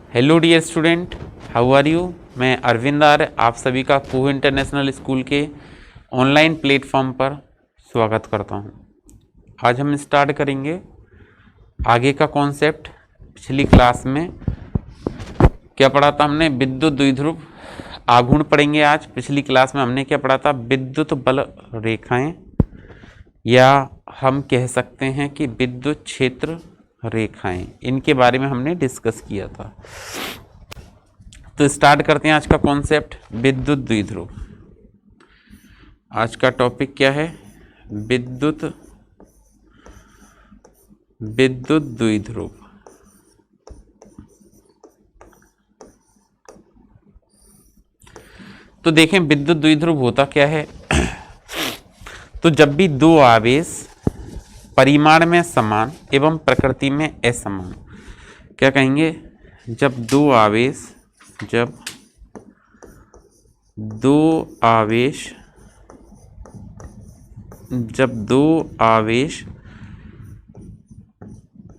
Hello dear student, how are you. मैं अरविंद आर्य आप सभी का कुहू इंटरनेशनल स्कूल के ऑनलाइन प्लेटफॉर्म पर स्वागत करता हूं। आज हम स्टार्ट करेंगे आगे का कॉन्सेप्ट। पिछली क्लास में क्या पढ़ा था हमने? विद्युत द्विध्रुव आघूर्ण पढ़ेंगे आज। पिछली क्लास में हमने क्या पढ़ा था? विद्युत बल रेखाएं, या हम कह सकते हैं कि विद्युत क्षेत्र रेखाएं, इनके बारे में हमने डिस्कस किया था। तो स्टार्ट करते हैं आज का कॉन्सेप्ट, विद्युत द्विध्रुव। आज का टॉपिक क्या है? विद्युत द्विध्रुव। तो देखें विद्युत द्विध्रुव होता क्या है। तो जब भी दो आवेश परिमाण में समान एवं प्रकृति में असमान, क्या कहेंगे? जब दो आवेश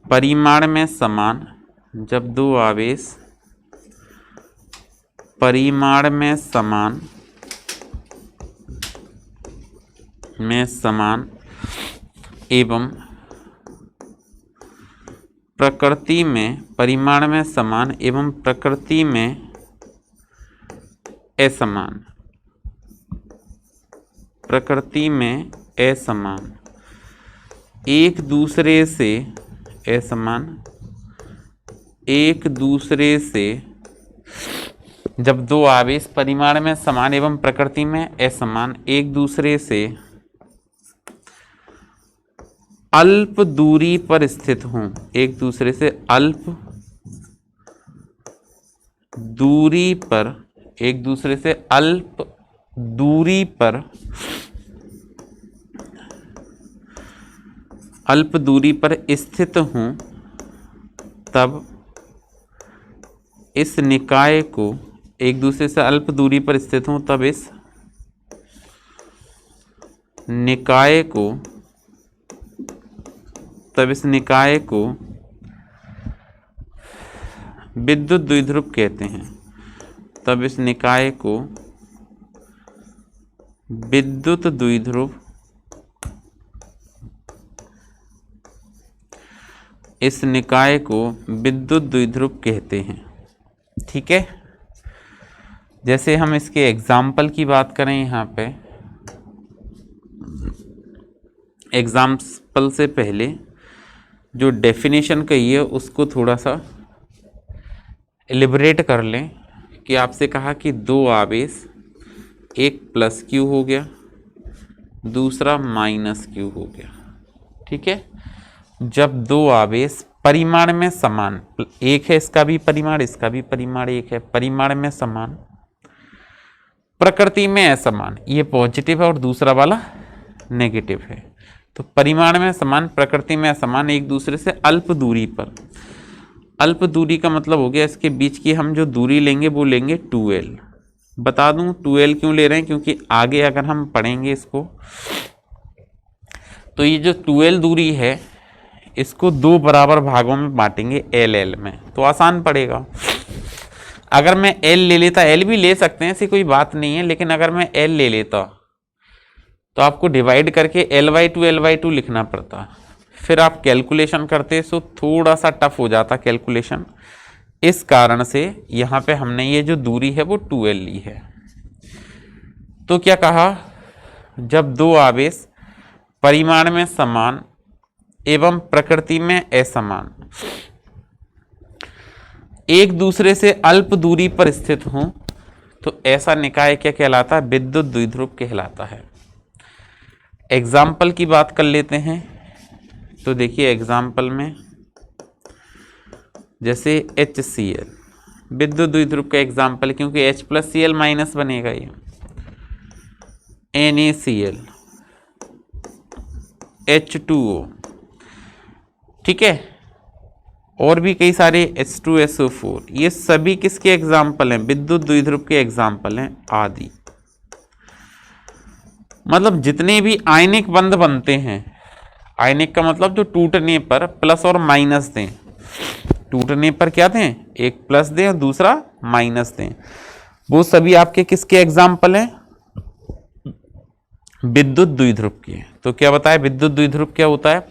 परिमाण में समान, जब दो आवेश परिमाण में समान एवं प्रकृति में परिमाण में समान एवं प्रकृति में असमान, एक दूसरे से जब दो आवेश परिमाण में समान एवं प्रकृति में असमान एक दूसरे से अल्प दूरी पर स्थित हों, एक दूसरे से अल्प दूरी पर स्थित हों, तब इस निकाय को, एक दूसरे से अल्प दूरी पर स्थित हों तब इस निकाय को विद्युत द्विध्रुव कहते हैं। तब इस निकाय को विद्युत द्विध्रुव कहते हैं। ठीक है। जैसे हम इसके एग्जाम्पल की बात करें, यहाँ पे एग्जाम्पल से पहले जो डेफिनेशन कही है उसको थोड़ा सा एलिबरेट कर लें। कि आपसे कहा कि दो आवेश, एक प्लस क्यू हो गया, दूसरा माइनस क्यू हो गया। ठीक है। जब दो आवेश परिमाण में समान, एक है इसका भी परिमाण, इसका भी परिमाण एक है, परिमाण में समान, प्रकृति में असमान, ये पॉजिटिव है और दूसरा वाला नेगेटिव है। तो परिमाण में समान, प्रकृति में असमान, एक दूसरे से अल्प दूरी पर। अल्प दूरी का मतलब हो गया इसके बीच की हम जो दूरी लेंगे वो लेंगे 2L। बता दूं 2L क्यों ले रहे हैं? क्योंकि आगे अगर हम पढ़ेंगे इसको, तो ये जो 2L दूरी है इसको दो बराबर भागों में बांटेंगे, LL में, तो आसान पड़ेगा। अगर मैं L ले लेता, L भी ले सकते हैं, ऐसी कोई बात नहीं है, लेकिन अगर मैं L ले लेता तो आपको डिवाइड करके L/2 लिखना पड़ता, फिर आप कैलकुलेशन करते सो थोड़ा सा टफ हो जाता कैलकुलेशन। इस कारण से यहाँ पे हमने ये जो दूरी है वो 2L ली है। तो क्या कहा? जब दो आवेश परिमाण में समान एवं प्रकृति में असमान एक दूसरे से अल्प दूरी पर स्थित हों, तो ऐसा निकाय क्या कहलाता है? विद्युत द्विध्रुव कहलाता है। एग्जाम्पल की बात कर लेते हैं। तो देखिए एग्जाम्पल में जैसे HCl, विद्युत द्विध्रुव का एग्जाम्पल, क्योंकि H+Cl माइनस बनेगा ये। NaCl, H2O, ठीक है, और भी कई सारे H2SO4, ये सभी किसके एग्जाम्पल हैं? विद्युत द्विध्रुव के एग्जाम्पल हैं आदि। मतलब जितने भी आयनिक बंध बनते हैं, आयनिक का मतलब जो टूटने पर प्लस और माइनस दें, टूटने पर क्या दें, एक प्लस दें और दूसरा माइनस दें। वो सभी आपके किसके एग्जाम्पल हैं, विद्युत द्विध्रुव के। तो क्या बताया, विद्युत द्विध्रुव क्या होता है,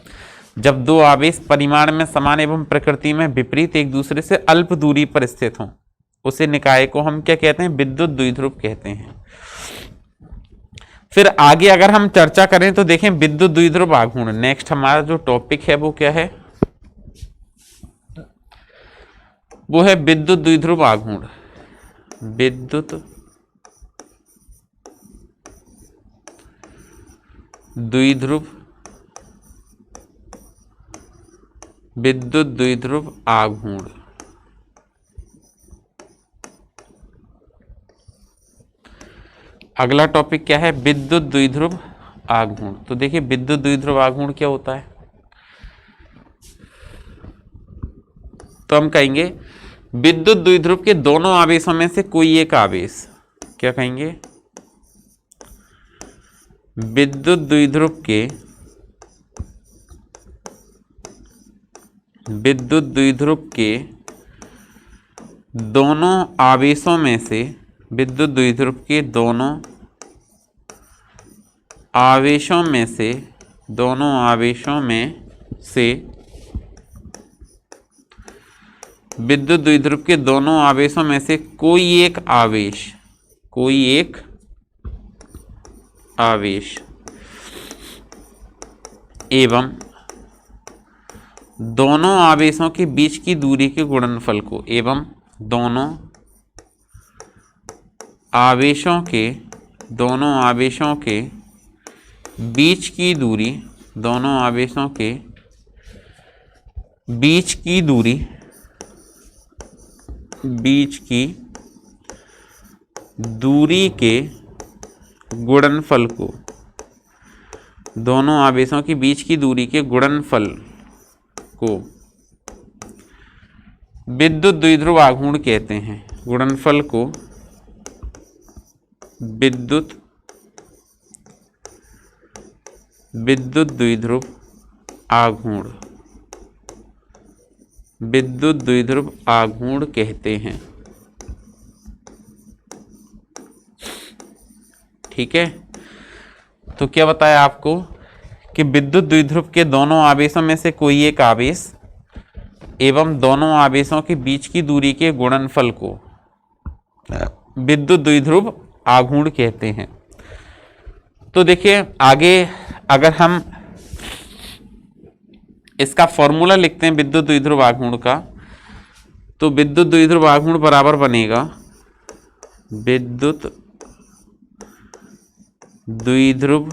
जब दो आवेश परिमाण में समान एवं प्रकृति में विपरीत एक दूसरे से अल्प दूरी पर स्थित हों, उसे निकाय को हम क्या कहते हैं, विद्युत द्विध्रुव कहते हैं। फिर आगे अगर हम चर्चा करें तो देखें विद्युत द्विध्रुव आघूर्ण। नेक्स्ट हमारा जो टॉपिक है वो क्या है, वो है विद्युत द्विध्रुव आघूर्ण। विद्युत द्विध्रुव, विद्युत द्विध्रुव आघूर्ण। अगला टॉपिक क्या है, विद्युत द्विध्रुव आघूर्ण। तो देखिए विद्युत द्विध्रुव आघूर्ण क्या होता है, तो हम कहेंगे विद्युत द्विध्रुव के दोनों आवेशों में से कोई एक आवेश, क्या कहेंगे, विद्युत द्विध्रुव के, विद्युत द्विध्रुव के दोनों आवेशों में से, विद्युत द्विध्रुव के दोनों आवेशों में से, दोनों आवेशों में से, विद्युत द्विध्रुव के दोनों आवेशों में से कोई एक आवेश, कोई एक आवेश एवं दोनों आवेशों के बीच की दूरी के गुणनफल को, एवं दोनों आवेशों के, दोनों आवेशों के बीच की दूरी, दोनों आवेशों के बीच की दूरी, बीच की दूरी के गुणनफल को, दोनों आवेशों की बीच की दूरी के गुणनफल को विद्युत द्विध्रुव आघूर्ण कहते हैं। गुणनफल को विद्युत द्विध्रुव आघूर्ण, विद्युत द्विध्रुव आघूर्ण कहते हैं। ठीक है, तो क्या बताया आपको कि विद्युत द्विध्रुव के दोनों आवेशों में से कोई एक आवेश एवं दोनों आवेशों के बीच की दूरी के गुणनफल को विद्युत द्विध्रुव आघूर्ण कहते हैं। तो देखिए आगे अगर हम इसका फॉर्मूला लिखते हैं विद्युत द्विध्रुव आघूर्ण का, तो विद्युत द्विध्रुव आघूर्ण बराबर बनेगा विद्युत द्विध्रुव,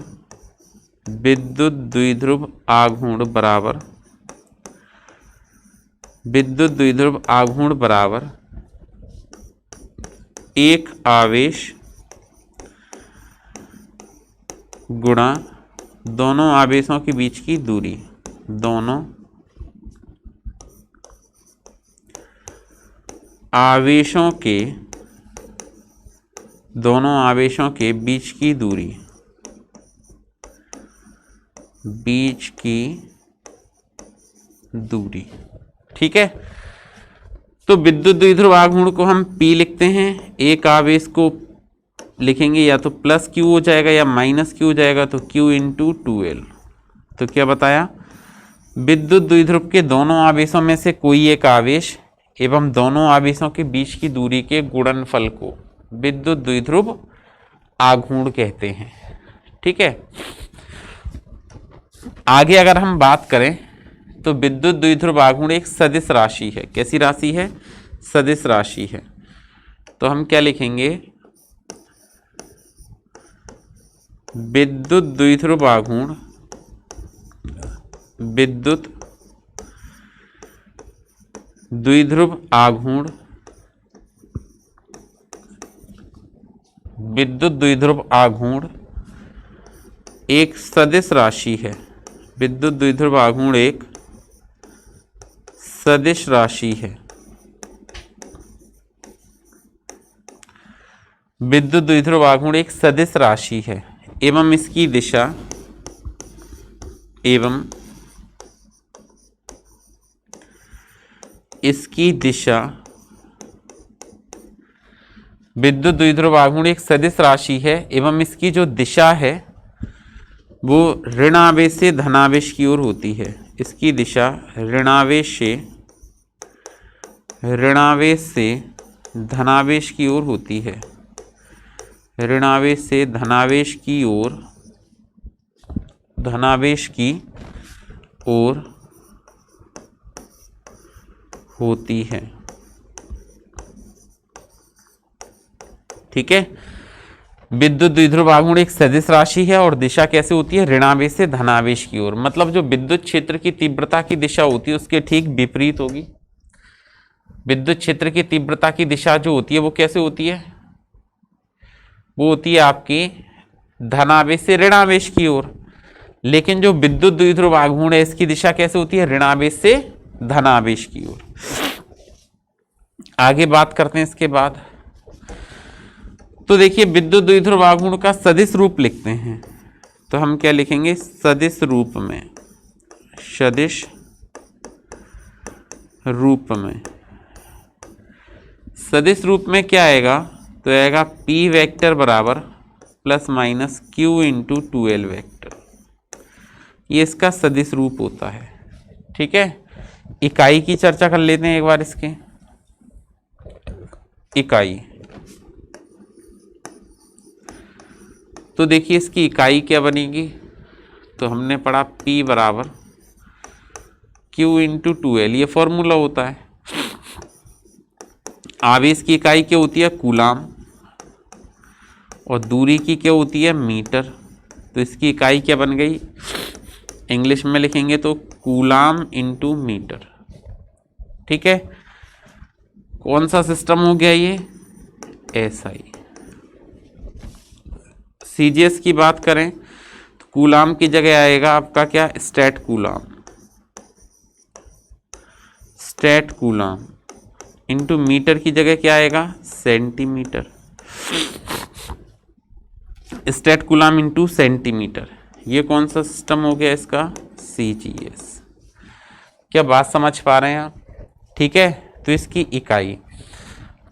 विद्युत द्विध्रुव आघूर्ण बराबर, विद्युत द्विध्रुव आघूर्ण बराबर एक आवेश गुणा दोनों आवेशों के बीच की दूरी, दोनों आवेशों के, दोनों आवेशों के बीच की दूरी, बीच की दूरी। ठीक है, तो विद्युत द्विध्रुव आघूर्ण को हम P लिखते हैं, एक आवेश को लिखेंगे या तो प्लस Q हो जाएगा या माइनस Q हो जाएगा, तो Q इंटू 2L। तो क्या बताया, विद्युत द्विध्रुव के दोनों आवेशों में से कोई एक आवेश एवं दोनों आवेशों के बीच की दूरी के गुणनफल को विद्युत द्विध्रुव आघूर्ण कहते हैं। ठीक है, आगे अगर हम बात करें तो विद्युत द्विध्रुव आघूर्ण एक सदिश राशि है। कैसी राशि है, सदिश राशि है। तो हम क्या लिखेंगे, विद्युत द्विध्रुव आघूर्ण, विद्युत द्विध्रुव आघूर्ण, विद्युत द्विध्रुव आघूर्ण एक सदिश राशि है। विद्युत द्विध्रुव आघूर्ण एक सदिश राशि है। विद्युत द्विध्रुव आघूर्ण एक सदिश राशि है एवं इसकी दिशा, एवं इसकी दिशा, विद्युत द्विध्रुव आघूर्ण एक सदिश राशि है एवं इसकी जो दिशा है वो ऋणावेश से धनावेश की ओर होती है। इसकी दिशा ऋणावेश से धनावेश की ओर होती है। ऋणावेश से धनावेश की ओर होती है। ठीक है, विद्युत द्विध्रुव आघूर्ण एक सदिश राशि है और दिशा कैसे होती है, ऋणावेश से धनावेश की ओर। मतलब जो विद्युत क्षेत्र की तीव्रता की दिशा होती है उसके ठीक विपरीत होगी। विद्युत क्षेत्र की तीव्रता की दिशा जो होती है वो कैसे होती है, वो होती है आपकी धनावेश से ऋणावेश की ओर। लेकिन जो विद्युत द्विध्रुव आघूर्ण है इसकी दिशा कैसे होती है, ऋणावेश से धनावेश की ओर। आगे बात करते हैं इसके बाद। तो देखिए विद्युत द्विध्रुव आघूर्ण का सदिश रूप लिखते हैं तो हम क्या लिखेंगे, सदिश रूप में क्या आएगा, तो आएगा P वेक्टर बराबर plus minus Q into 2L vector. ये इसका सदिश रूप होता है। ठीक है, इकाई की चर्चा कर लेते हैं एक बार। इसके इकाई, तो देखिए इसकी इकाई क्या बनेगी, तो हमने पढ़ा P बराबर Q इंटू 2L, ये फॉर्मूला होता है। आवेश की इकाई क्या होती है, कूलाम, और दूरी की क्या होती है, मीटर। तो इसकी इकाई क्या बन गई, इंग्लिश में लिखेंगे तो कूलाम इंटू मीटर। ठीक है, कौन सा सिस्टम हो गया ये, SI। CGS की बात करें तो कूलाम की जगह आएगा आपका क्या, स्टैट कूलाम इंटू मीटर की जगह क्या आएगा, centimetre. Stat coulomb into centimetre, ये कौन सा सिस्टम हो गया इसका, CGS। क्या बात समझ पा रहे हैं आप। ठीक है, तो इसकी इकाई,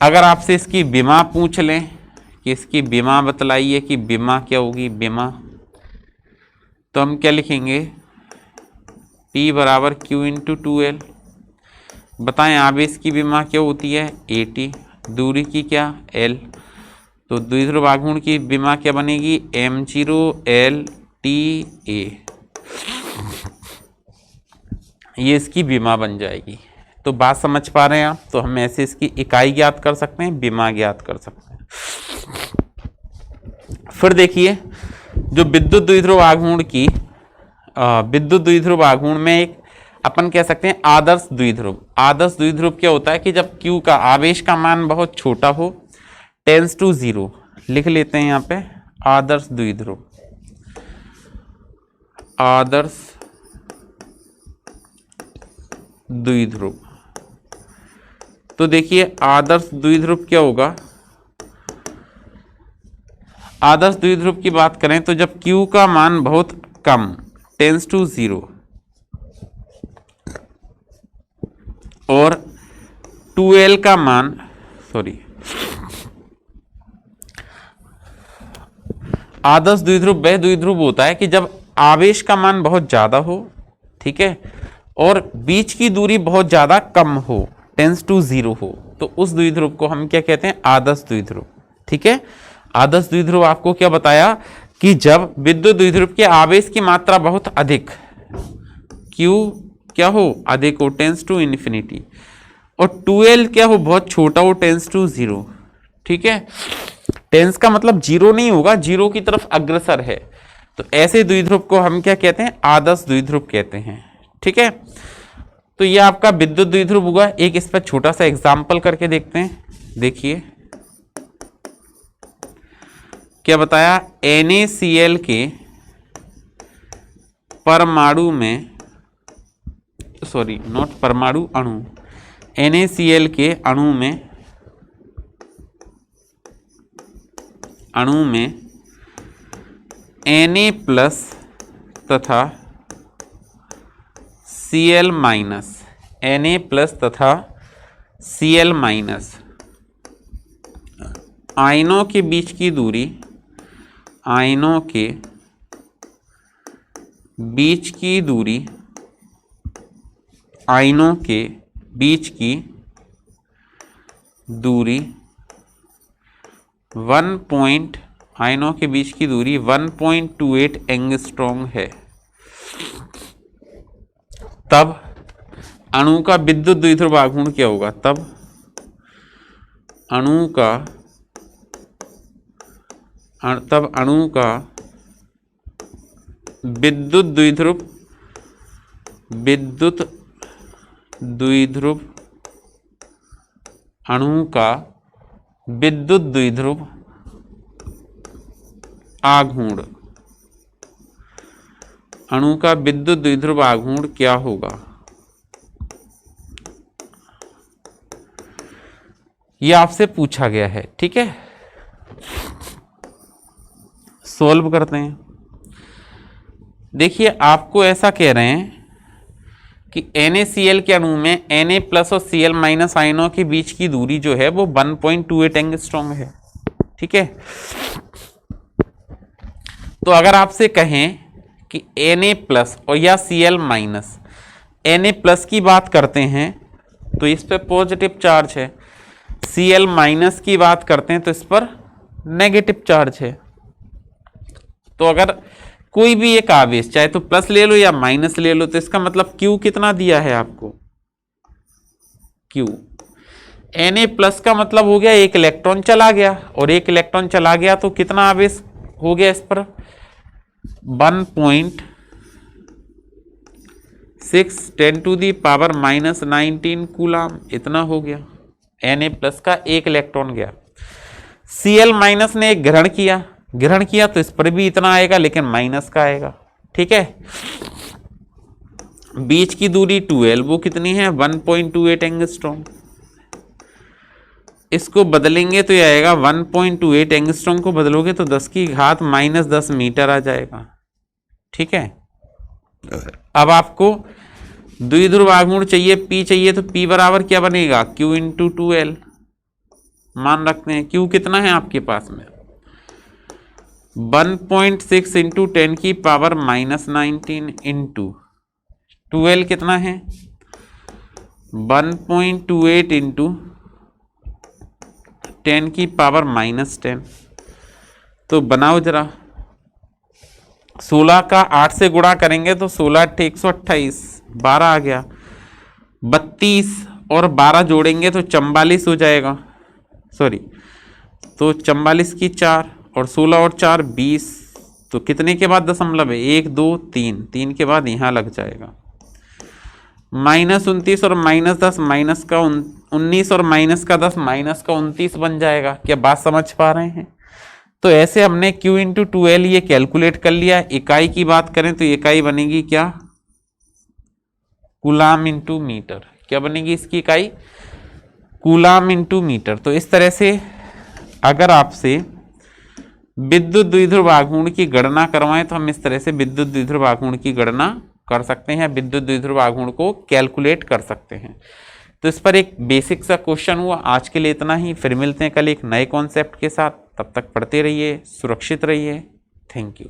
अगर आपसे इसकी विमा पूछ लें कि इसकी विमा बतलाइए कि विमा क्या होगी, विमा, तो हम क्या लिखेंगे, P बराबर Q इंटू 2L। बताएं आवेश की विमा क्या होती है, AT, दूरी की क्या, L। तो द्विध्रुव आघूर्ण की विमा क्या बनेगी, M0LTA, ये इसकी विमा बन जाएगी। तो बात समझ पा रहे हैं आप। तो हम ऐसे इसकी इकाई ज्ञात कर सकते हैं, विमा ज्ञात कर सकते हैं। फिर देखिए जो विद्युत द्विध्रुव आघूर्ण में एक अपन कह सकते हैं आदर्श द्विध्रुव क्या होता है कि जब Q का आवेश का मान बहुत छोटा हो, टेंस टू 0, लिख लेते हैं यहाँ पे आदर्श द्विध्रुव। तो देखिए आदर्श द्विध्रुव क्या होगा, आदर्श द्विध्रुव की बात करें तो जब Q का मान बहुत कम, टेंस टू 0, और 2L का मान, आदर्श द्विध्रुव वह द्विध्रुव होता है कि जब आवेश का मान बहुत ज्यादा हो, ठीक है, और बीच की दूरी बहुत ज्यादा कम हो, टेंस टू 0 हो, तो उस द्विध्रुव को हम क्या कहते हैं, आदर्श द्विध्रुव। ठीक है, आदर्श द्विध्रुव आपको क्या बताया कि जब विद्युत द्विध्रुव के आवेश की मात्रा बहुत अधिक, Q क्या हो, अधिक हो, टेंस टू इन्फिनिटी, और 2L क्या हो, बहुत छोटा हो, टेंस टू 0। ठीक है, टेंस का मतलब 0 नहीं होगा, 0 की तरफ अग्रसर है। तो ऐसे द्विध्रुव को हम क्या कहते हैं, आदर्श द्विध्रुव कहते हैं। ठीक है, तो ये आपका विद्युत द्विध्रुव हुआ। एक इस पर छोटा सा एग्जाम्पल करके देखते हैं। देखिए क्या बताया, NaCl के परमाणु में, NaCl के अणु में Na प्लस तथा Cl माइनस, Na प्लस तथा Cl माइनस आयनों के बीच की दूरी, आयनों के बीच की दूरी, आयनों के बीच की दूरी आयनों के बीच की दूरी 1.28 एंगस्ट्रॉम है, तब अणु का विद्युत द्विध्रुव आघूर्ण क्या होगा? तब अणु का विद्युत द्विध्रुव अणु का विद्युत द्विध्रुव आघूर्ण, अणु का विद्युत द्विध्रुव आघूर्ण क्या होगा? यह आपसे पूछा गया है, ठीक है। सॉल्व करते हैं। देखिए आपको ऐसा कह रहे हैं कि NaCl के अणु में Na प्लस और Cl माइनस आयनों के बीच की दूरी जो है वो 1.28 एंगस्ट्रॉम है, ठीक है। तो अगर आपसे कहें कि Na प्लस और या Cl माइनस, Na प्लस की बात करते हैं तो इस पर पॉजिटिव चार्ज है, Cl माइनस की बात करते हैं तो इस पर नेगेटिव चार्ज है। तो अगर कोई भी एक आवेश चाहे तो प्लस ले लो या माइनस ले लो, तो इसका मतलब Q कितना दिया है आपको? Q Na प्लस का मतलब हो गया एक इलेक्ट्रॉन चला गया, और एक इलेक्ट्रॉन चला गया तो कितना आवेश हो गया इस पर? 1.6 10⁻⁻19 कूलाम, इतना हो गया। Na प्लस का एक इलेक्ट्रॉन गया। Cl माइनस ने एक ग्रहण किया तो इस पर भी इतना आएगा, लेकिन माइनस का आएगा, ठीक है। बीच की दूरी 2L, वो कितनी है? 1.28 एंगस्ट्रॉम। इसको बदलेंगे तो ये आएगा 1.28 एंगस्ट्रॉम को बदलोगे तो 10⁻−10 मीटर आ जाएगा, ठीक है। अब आपको द्विध्रुव आघूर्ण चाहिए, P चाहिए, तो P बराबर क्या बनेगा? Q into 2L। मान रखते हैं Q कितना है आपके पास में? 1.6 इंटू 10⁻⁻19 इंटू 2L कितना है? 1.28 इंटू 10⁻−10। तो बनाओ जरा, 16 का 8 से गुणा करेंगे तो 16×8 = 128, 12 आ गया। 32 और 12 जोड़ेंगे तो 44 हो जाएगा, सॉरी, तो 44 की 4 और 16 और 4 20, तो कितने के बाद दशमलव है? 1 2 3, 3 के बाद यहाँ लग जाएगा। -29 और -10 माइनस का 19 और माइनस का 10 माइनस का 29 बन जाएगा। क्या बात समझ पा रहे हैं? तो ऐसे हमने Q इंटू 2L ये कैलकुलेट कर लिया। इकाई की बात करें तो इकाई बनेगी क्या? Coulomb into metre. क्या बनेगी इसकी इकाई? Coulomb into metre. तो इस तरह से अगर आपसे विद्युत द्विध्रुव आघूर्ण की गणना करवाएं तो हम इस तरह से विद्युत द्विध्रुव आघूर्ण की गणना कर सकते हैं, विद्युत द्विध्रुव आघूर्ण को कैलकुलेट कर सकते हैं। तो इस पर एक बेसिक सा क्वेश्चन हुआ। आज के लिए इतना ही, फिर मिलते हैं कल एक नए कॉन्सेप्ट के साथ। तब तक पढ़ते रहिए, सुरक्षित रहिए। Thank you.